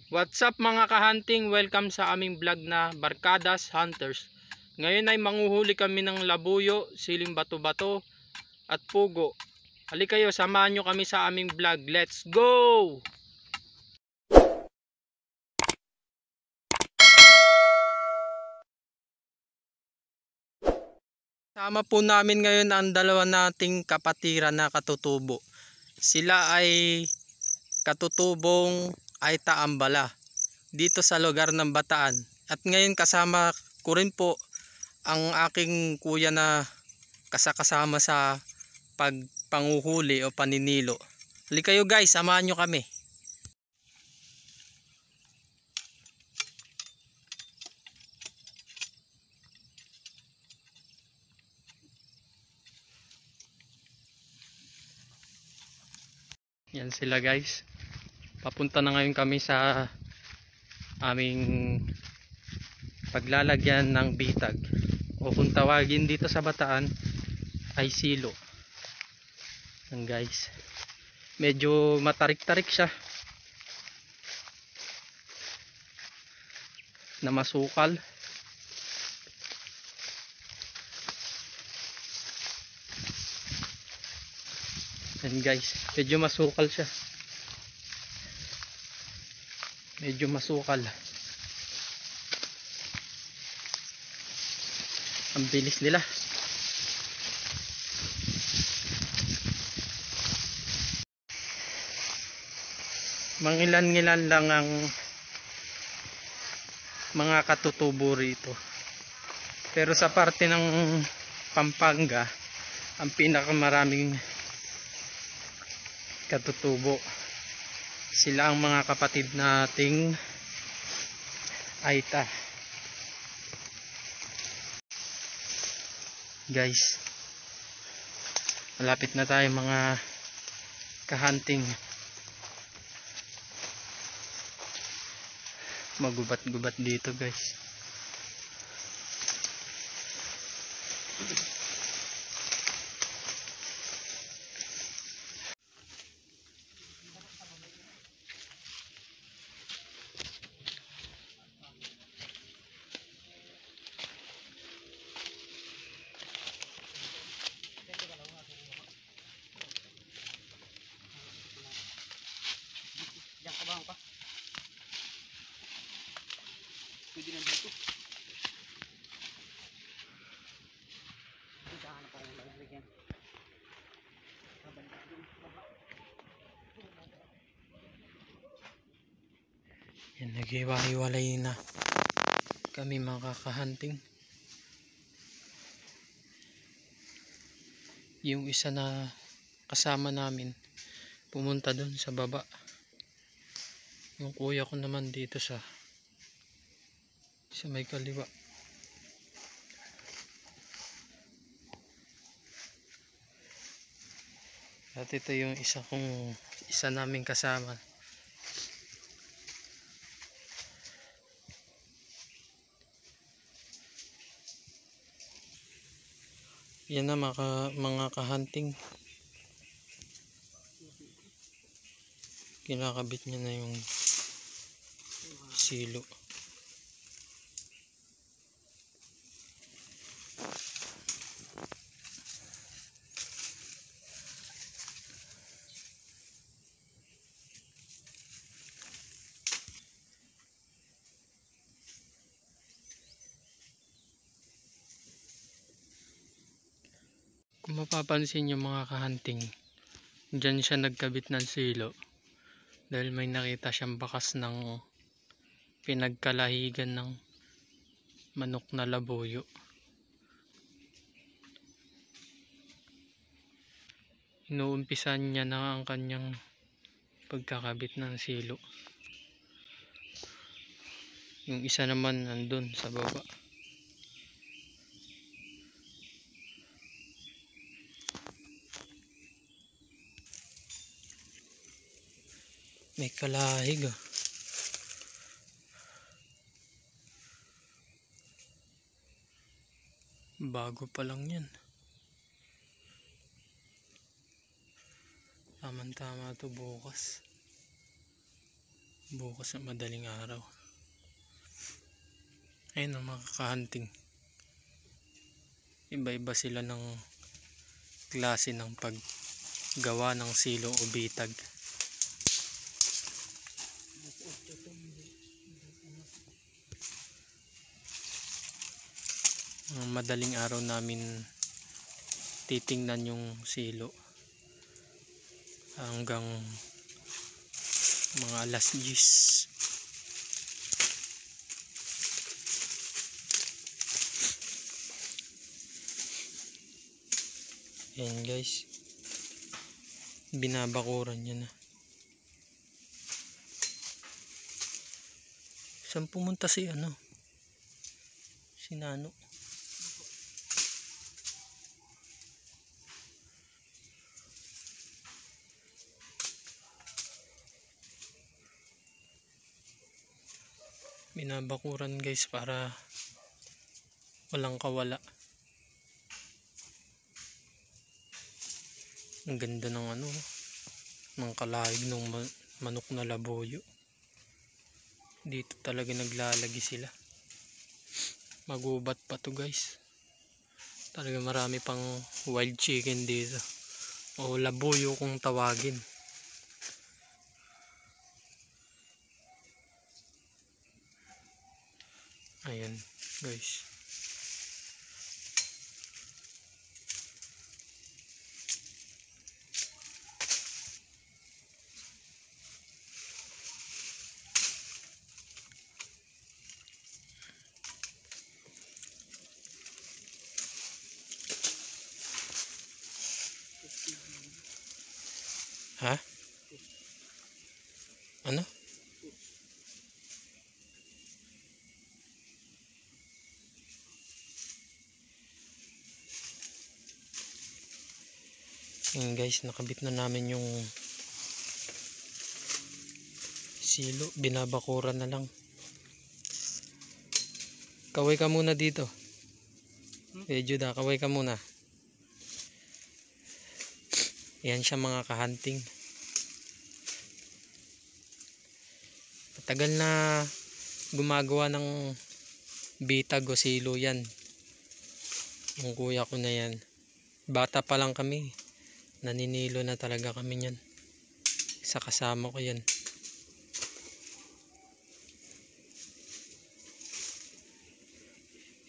What's up mga kahunting? Welcome sa aming vlog na Barkadas Hunters. Ngayon ay manguhuli kami ng labuyo, siling bato-bato at pugo. Halika kayo, samahan nyo kami sa aming vlog. Let's go! Sama po namin ngayon ang dalawa nating kapatiran na katutubo. Sila ay katutubong Aita Ambala dito sa lugar ng Bataan. At ngayon kasama ko rin po ang aking kuya na kasama sa pagpanguhuli o paninilo. Halika kayo guys, samahan nyo kami. Yan sila guys. Papunta na ngayon kami sa aming paglalagyan ng bitag o kung tawagin dito sa Bataan ay silo. Yan guys, medyo matarik-tarik siya na masukal. Yan guys, medyo masukal siya, medyo masukal. Ang bilis nila. Mangilan-ngilan lang ang mga katutubo rito, pero sa parte ng Pampanga ang pinakamaraming katutubo. Sila ang mga kapatid nating Aita. Guys, malapit na tayo mga kahunting. Magubat-gubat dito guys. Diyan ka ba? Pwede na dito. Hanap ako ng lagyan. Yan, naghiwa-hiwalay na kami mga kahunting. Yung isa na kasama namin pumunta dun sa baba. Yung kuya ko naman dito sa may kaliwa. At ito yung isa naming kasama. Yan na mga kahunting. Kinakabit niya na yung silo. Kung mapapansin nyo mga kahunting, dyan siya nagkabit ng silo dahil may nakita siyang bakas ng pinagkalahigan ng manok na labuyo. Inuumpisan niya na ang kanyang pagkakabit ng silo. Yung isa naman nandun sa baba. May kalahig ah. Bago pa lang yan. Tamang-tama to bukas. bukas sa madaling araw. Ayun ang mga kahunting, iba-iba sila ng klase ng paggawa ng silo o bitag. Ang madaling araw namin titingnan yung silo hanggang mga alas 10. Ayan guys, binabakuran niya na. Saan pumunta si si Nano? Binabakuran guys para walang kawala. Ang ganda ng ng kalahig ng manok na labuyo. Dito talaga naglalagi sila. Magubat pa to guys. Talaga marami pang wild chicken dito, o labuyo kung tawagin. Ayan guys. Ha? Ano? Ayan guys, nakabit na namin yung silo. Binabakuran na lang. Kaway ka muna dito. Juda, kaway ka muna. Yan siya mga kahunting. Matagal na gumagawa ng bitag o silo yan. Yung kuya ko na yan. Bata pa lang kami, naninilo na talaga kami yan. Sa kasama ko yan.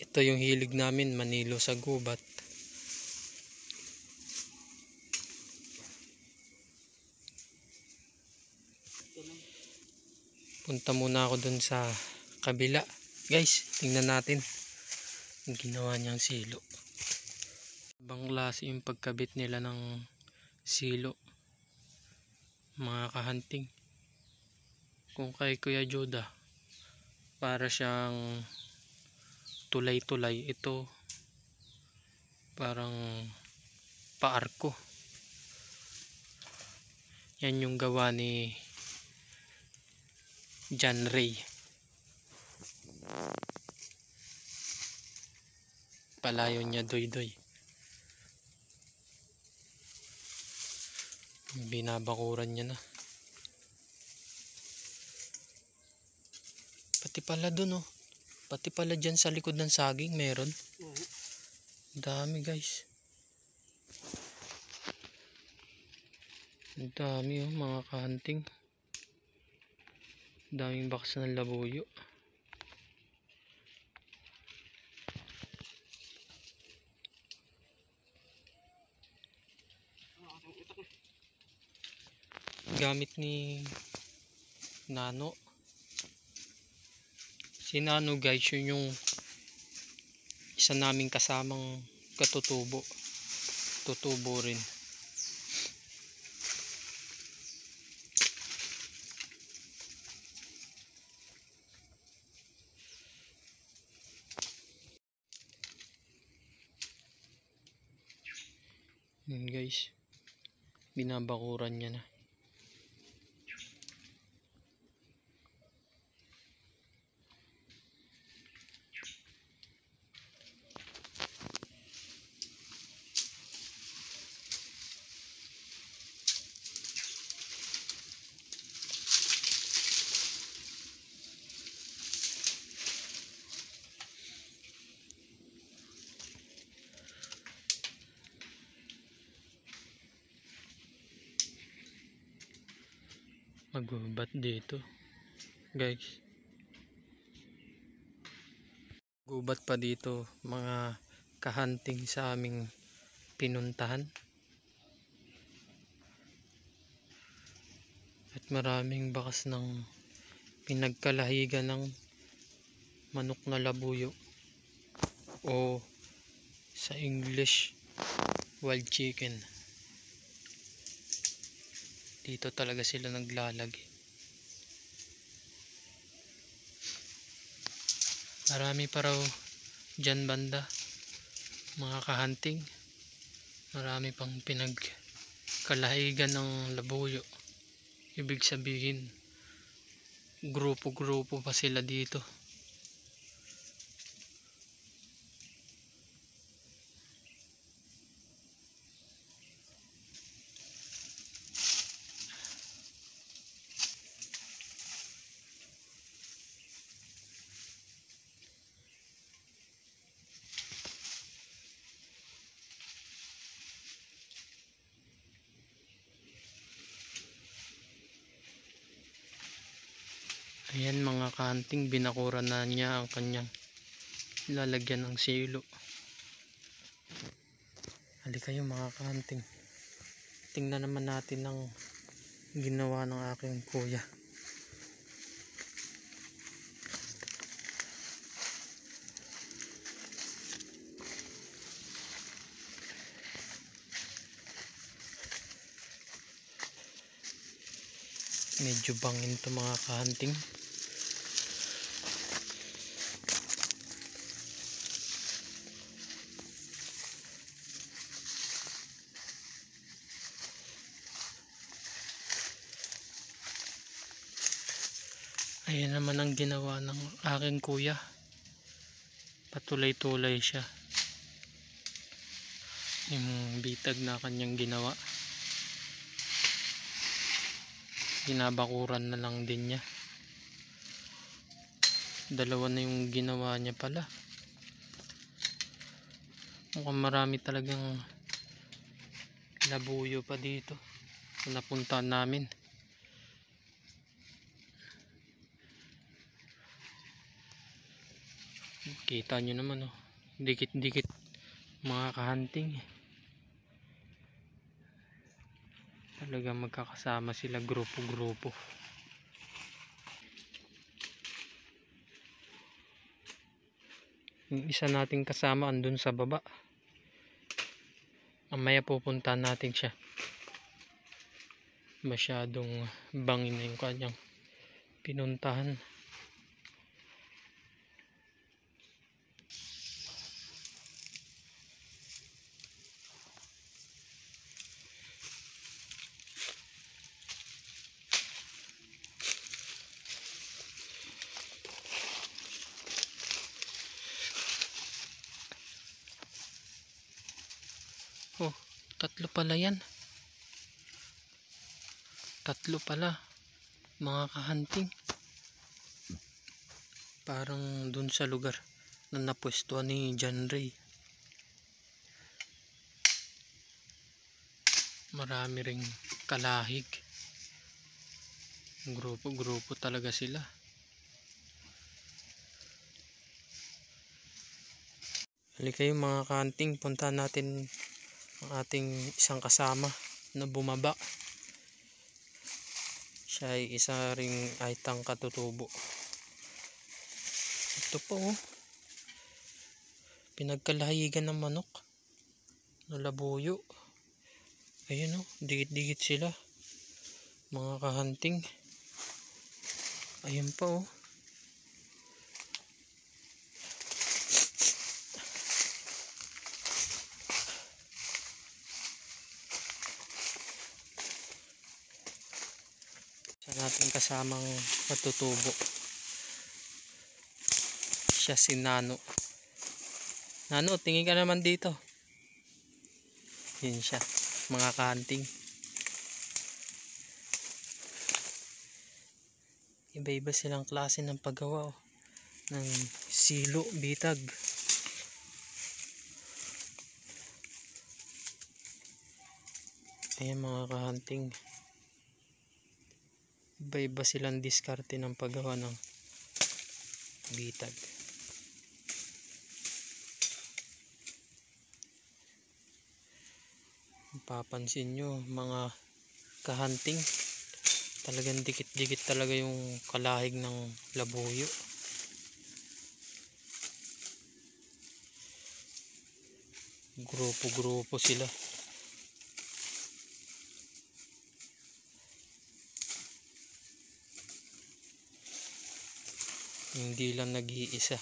Ito yung hilig namin, manilo sa gubat. Punta muna ako dun sa kabila. Guys, tingnan natin ang ginawa niyang silo. Ibang klase yung pagkabit nila ng silo, mga kahunting. Kung kay Kuya Joda, para siyang tulay-tulay, ito parang paarko. Yan yung gawa ni John Ray. Palayo niya doy-doy. Binabakuran niya na. Pati pala dun pati pala dyan sa likod ng saging meron. Dami guys. Ang dami mga kahunting. Daming box ng labuyo. Gamit ni Nano. Si Nano guys, yun yung isa naming kasamang katutubo. Tutubo rin. Yun guys, binabakuran niya na. Magubat dito guys. Gubat pa dito mga kahunting sa aming pinuntahan. At maraming bakas ng pinagkalahigan ng manok na labuyo o sa English wild chicken. Dito talaga sila naglalagi. Marami pa raw dyan banda mga kahunting. Marami pang pinagkalahigan ng labuyo. Ibig sabihin grupo-grupo pa sila dito. Ayan mga kahunting, binakuran na niya ang kanyang lalagyan ng silo. Halika kayo mga kahunting, tingnan naman natin ang ginawa ng aking kuya. Medyo bangin to mga kahunting. Ayan naman ang ginawa ng aking kuya. Patulay-tulay siya. Yung bitag na kanyang ginawa, binabakuran na lang din niya. Dalawa na yung ginawa niya pala. Mukhang marami talagang labuyo pa dito na napuntahan namin. Kita nyo naman oh, dikit-dikit mga kahunting. Talagang magkakasama sila grupo-grupo. Yung isa nating kasama andun sa baba. Mamaya pupuntahan natin siya. Masyadong bangin na yung kanyang pinuntahan. Oh, tatlo pala yan. Tatlo pala mga kahunting. Parang dun sa lugar na napwestuhan ni John Ray. Marami ring kalahig. Grupo-grupo talaga sila. Halika kayo mga kahunting, puntahan natin ang ating isang kasama na bumaba. Siya ay isa ring aitang katutubo. Ito po oh, pinagkalahigan ng manok na labuyo. Ayun oh, dikit-dikit sila mga kahunting. Ayun pa oh. Sa nating kasamang katutubo, siya si Nano. Nano, tingin ka naman dito. Yun siya mga kahunting. Iba-iba silang klase ng paggawa oh, ng silo, bitag. Ayan mga kahunting. Iba-iba silang diskarte ng paggawa ng bitag. Papansin nyo mga kahunting, talagang dikit-dikit talaga yung kalahig ng labuyo. Grupo-grupo sila. Hindi lang nag-iisa,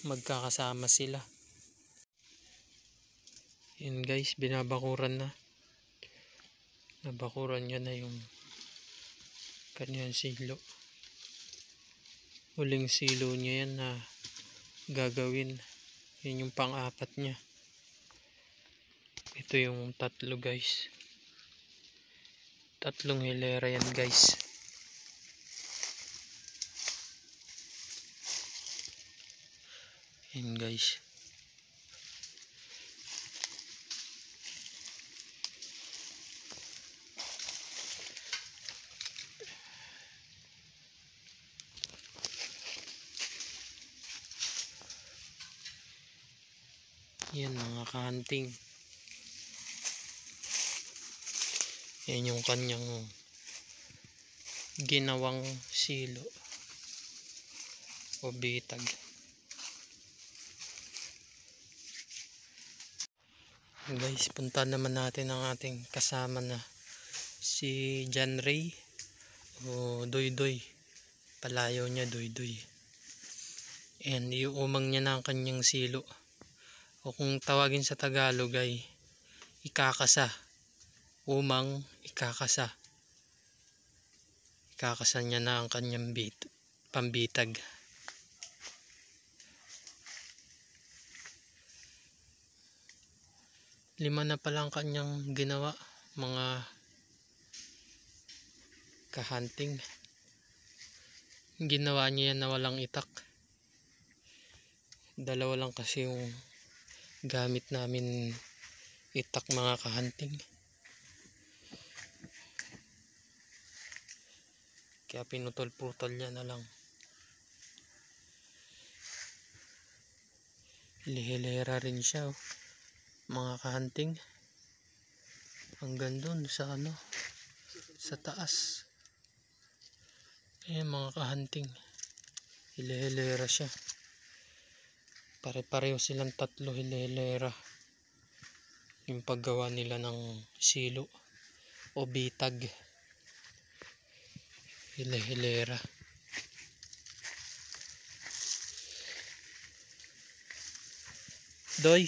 magkakasama sila. Yun guys, binabakuran na. Nabakuran niya na yung kanyang silo. Huling silo niya yan na gagawin. Yun yung pang-apat niya. Ito yung tatlo guys. Tatlong hilera yan guys. Yan guys. Yan mga kahunting. Yan yung kanyang ginawang silo o bitag. Guys, punta naman natin ang ating kasama na si John Ray o Doy Doy. Palayaw niya Doy Doy. And iuumang niya na ang kanyang silo. O kung tawagin sa Tagalog ay ikakasa. Umang ikakasa. Ikakasa niya na ang kanyang pambitag. Lima na pala ang kanyang ginawa, mga kahunting. Ginawa niya yan na walang itak. Dalawa lang kasi yung gamit namin itak mga kahunting. Kaya pinutol-putol niya na lang. Hilera rin siya, oh. Mga kahunting. Hanggang dun sa sa taas. Ayan mga kahunting. Hilera siya. Pare-pareho silang tatlo hilera. Yung paggawa nila ng silo o bitag. Hilera. Doy,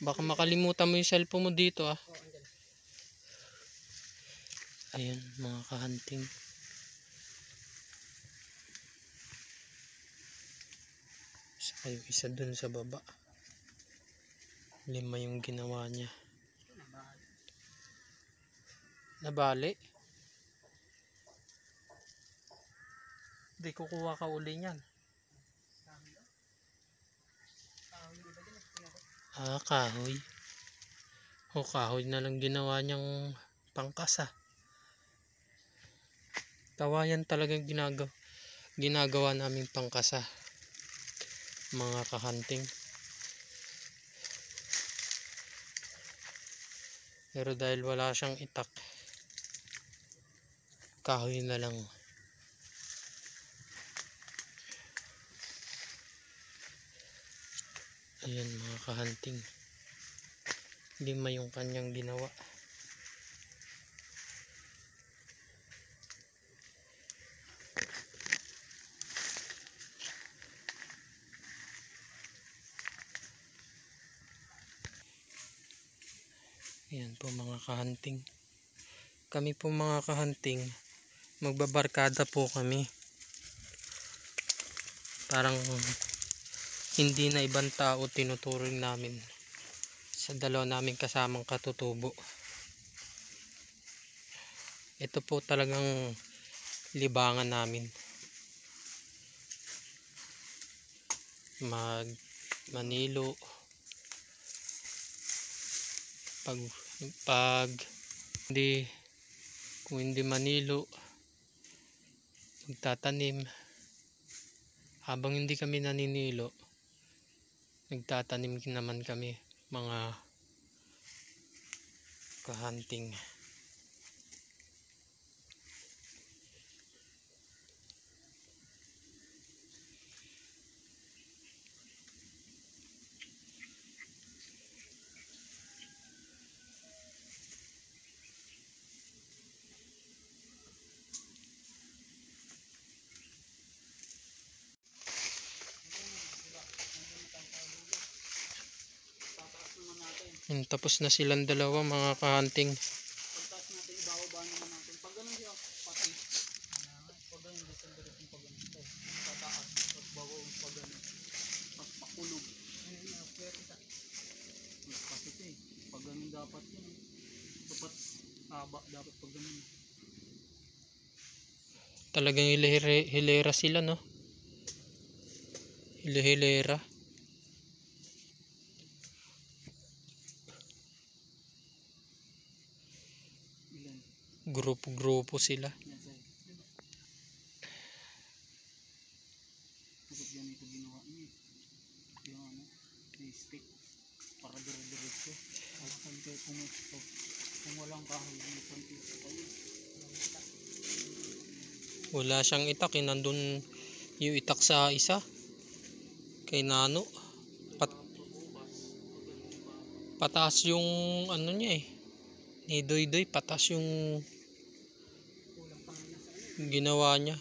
baka makalimutan mo yung cellphone mo dito ah. Ayan mga kahunting. Saka yung isa dun sa baba. 5 yung ginawa niya. Nabali. Di kukuha ka uli niyan. Ah, kahoy. O kahoy na lang ginawa niyang pangkasa. Kawayan talagang ginagawa namin pangkasa. Mga kahunting. Pero dahil wala siyang itak, kahoy na lang. Ayan mga kahunting. 5 yung kanyang ginawa. Ayan po mga kahunting. Kami po mga kahunting, magbabarkada po kami. Parang hindi na ibang tao tinuturing namin sa dalawa namin kasamang katutubo. Ito po talagang libangan namin. Manilo. Pag kung hindi Manilo, magtatanim. Habang hindi kami naninilo, nagtatanim naman kami mga kahunting. Tapos na silang dalawa mga kahunting. Pagtaas natin, ibababa naman natin. Pag ganun siya, pati. Pag ganun, dito diretso pag ganun. Tataas, pagbabaw, pag ganun. Pagpakulog. Kasi ito eh. Pag ganun dapat yun. Dapat haba, dapat pag ganun. Talagang hilera sila, no? Hilera. Ilan? Grupo sila. Yan sa'yo. Bakit ganito ginawa niya eh. Yung ano, may stick. Para dire-diretso. At saan kayo pumukto. Kung walang kahoy, may pantito kayo. Wala siyang itak, nandun yung itak sa isa kay Nano. Pataas yung ano niya eh, ni Doy pataas yung ginawa niya.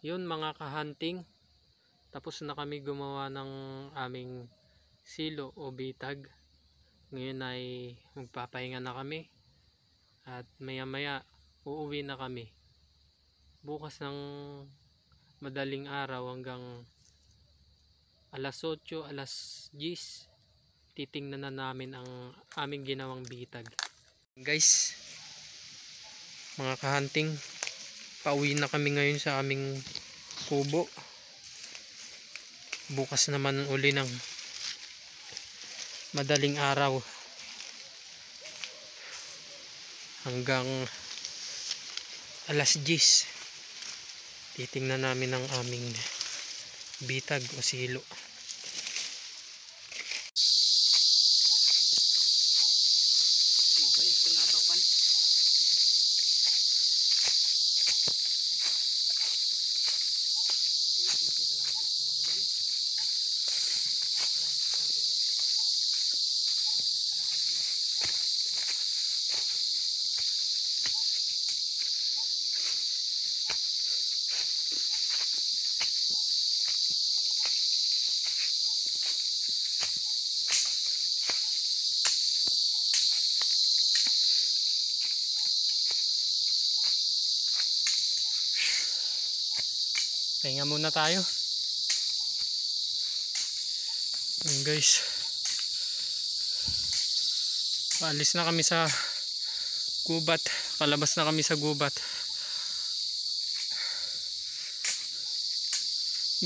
Yun mga kahunting, tapos na kami gumawa ng aming silo o bitag. Ngayon ay magpapahinga na kami at maya maya uuwi na kami. Bukas ng madaling araw hanggang alas 8, alas 10 titingnan na namin ang aming ginawang bitag. Guys, mga kahunting, pauwi na kami ngayon sa aming kubo. Bukas naman uli ng madaling araw hanggang alas 10 titingnan namin ang aming bitag o silo. Pahinga muna tayo. Ayan guys, paalis na kami sa gubat, palabas na kami sa gubat.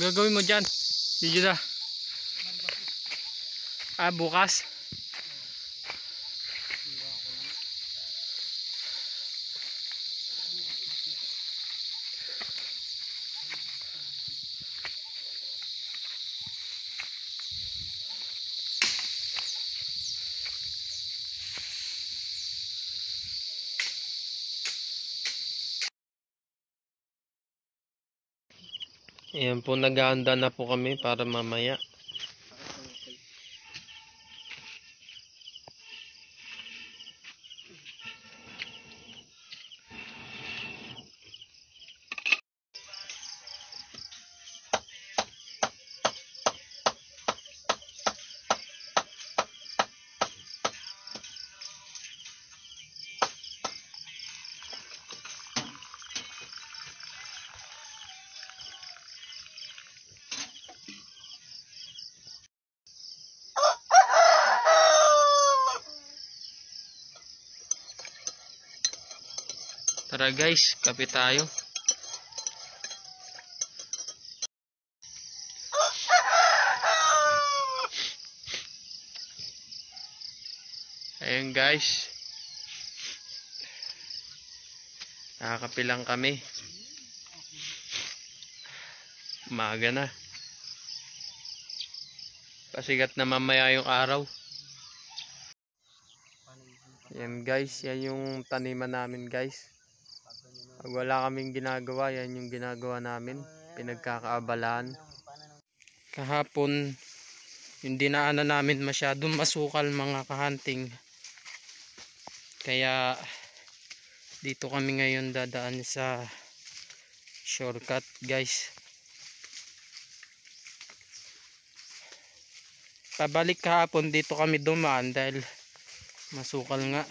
Gagawin mo dyan video na bukas. Ayan po, naghahanda na po kami para mamaya. Tara guys, kape tayo. Ayun guys. Nakakapilang kami. Umaga na. Pasigat na mamaya yung araw. Yan guys, yan yung taniman namin guys. Pag wala kaming ginagawa, yan yung ginagawa namin. Pinagkakaabalaan. Kahapon, yung dinaanan namin masyadong masukal mga kahunting. Kaya dito kami ngayon dadaan sa shortcut guys. Pabalik kahapon dito kami dumaan dahil masukal nga.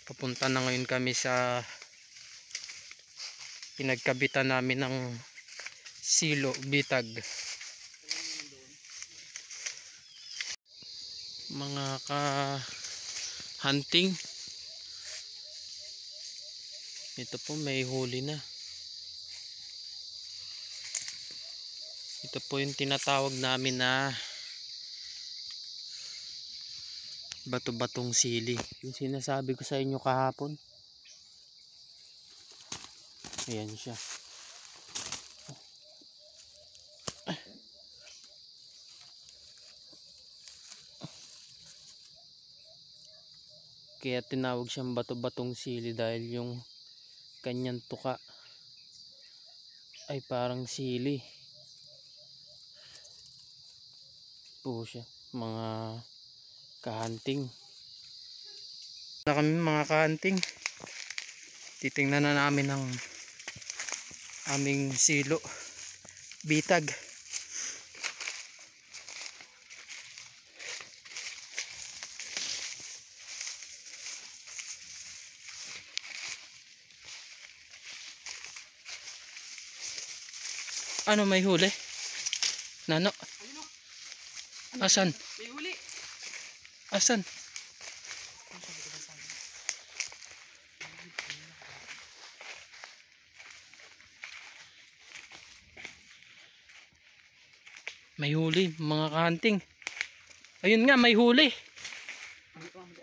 Papunta na ngayon kami sa pinagkabitan namin ng silo bitag. Mga ka-hunting, ito po may huli na. Ito po yung tinatawag namin na bato-batong sili. Yung sinasabi ko sa inyo kahapon. Ayan siya. Kaya tinawag siyang bato-batong sili dahil yung kanyang tuka ay parang sili po siya mga kahunting. Na kami mga kahunting, titingnan na namin ang aming silo bitag. Ano may huli? Nano? Asan? May huli. Asan? May huli mga kahunting. Ayun nga, may huli.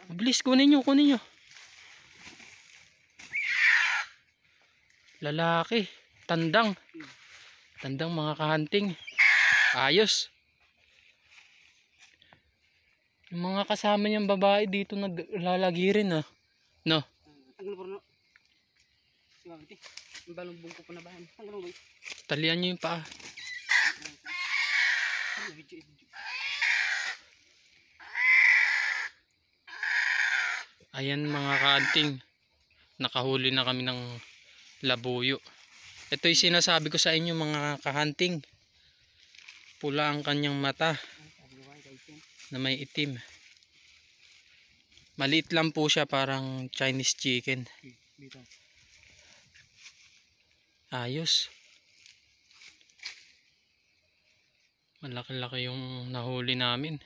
Mabilis, kunin nyo, kunin nyo. Lalaki, tandang. Tandang mga kahunting. Ayos. Yung mga kasama niyang babae dito naglalagi rin ah. No? Ang lupa si Mabiti. Ang balong bungko pa na bahan. Ang ganun ba? Talian nyo yung paa. Ayan mga kahunting. Nakahuli na kami ng labuyo. Ito yung sinasabi ko sa inyo mga kahunting. Pula ang kanyang mata na may itim. Maliit lang po siya, parang Chinese chicken. Ayos. Malaki-laki yung nahuli namin.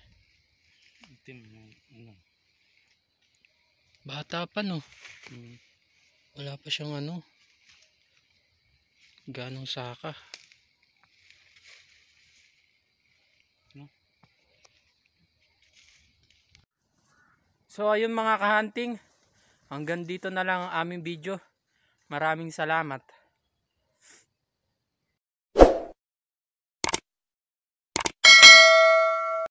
Bata pa no. Wala pa siyang ano, ganong saka. So ayun mga kahunting, hanggang dito na lang ang aming video. Maraming salamat.